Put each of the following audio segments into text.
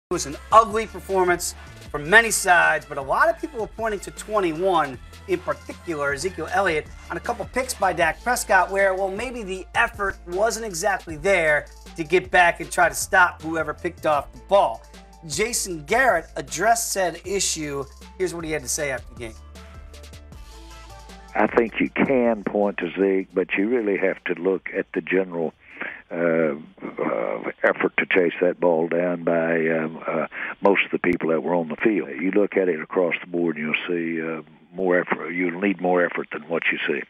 It was an ugly performance from many sides, but a lot of people were pointing to 21, in particular, Ezekiel Elliott, on a couple picks by Dak Prescott where, well, maybe the effort wasn't exactly there to get back and try to stop whoever picked off the ball. Jason Garrett addressed said issue. Here's what he had to say after the game. I think you can point to Zeke, but you really have to look at the general effort to chase that ball down by most of the people that were on the field. You look at it across the board, and you'll see more effort. You'll need more effort than what you see.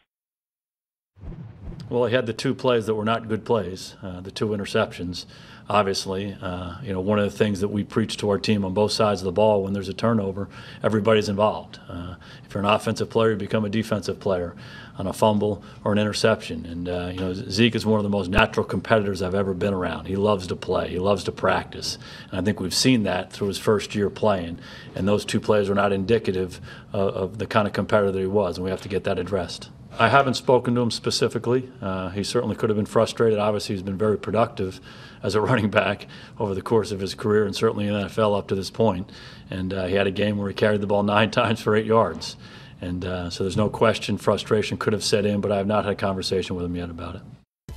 Well, he had the two plays that were not good plays, the two interceptions. Obviously, one of the things that we preach to our team on both sides of the ball, when there's a turnover, everybody's involved. If you're an offensive player, you become a defensive player on a fumble or an interception. And, Zeke is one of the most natural competitors I've ever been around. He loves to play. He loves to practice. And I think we've seen that through his first year playing. And those two plays are not indicative of the kind of competitor that he was, and we have to get that addressed. I haven't spoken to him specifically. He certainly could have been frustrated. Obviously, he's been very productive as a running back over the course of his career and certainly in the NFL up to this point. And he had a game where he carried the ball 9 times for 8 yards. And so there's no question frustration could have set in, but I have not had a conversation with him yet about it.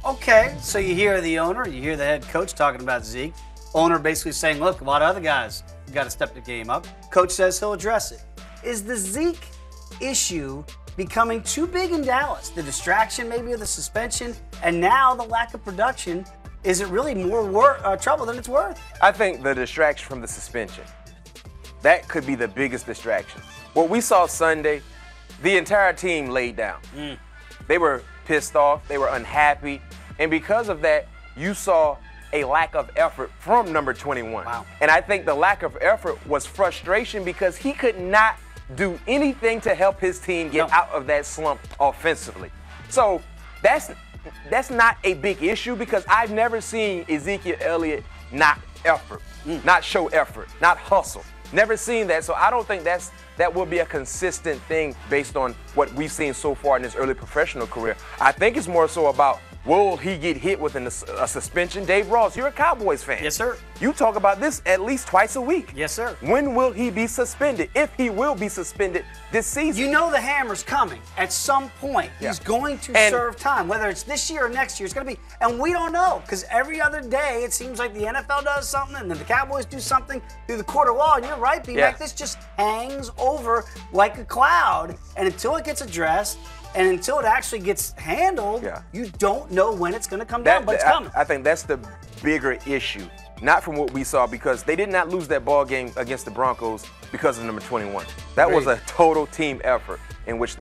Okay, so you hear the owner, you hear the head coach talking about Zeke. Owner basically saying, look, a lot of other guys got to step the game up. Coach says he'll address it. Is the Zeke issue becoming too big in Dallas? The distraction maybe of the suspension and now the lack of production, is it really more trouble than it's worth? I think the distraction from the suspension, that could be the biggest distraction. What we saw Sunday, the entire team laid down. They were pissed off, they were unhappy, and because of that, you saw a lack of effort from number 21. Wow. And I think the lack of effort was frustration because he could not do anything to help his team get out of that slump offensively. So that's not a big issue because I've never seen Ezekiel Elliott not effort, not show effort, not hustle. Never seen that. So I don't think that will be a consistent thing based on what we've seen so far in his early professional career. I think it's more so about, will he get hit with a suspension? Dave Ross, you're a Cowboys fan. Yes, sir. You talk about this at least twice a week. Yes, sir. When will he be suspended? If he will be suspended this season. You know the hammer's coming. At some point, he's going to serve time. Whether it's this year or next year, it's going to be. And we don't know because every other day it seems like the NFL does something and then the Cowboys do something through the quarter wall. And you're right, B-Mac, this just hangs over like a cloud. And until it gets addressed, and until it actually gets handled, you don't know when it's going to come down, but it's coming. I think that's the bigger issue, not from what we saw, because they did not lose that ball game against the Broncos because of number 21. That was a total team effort in which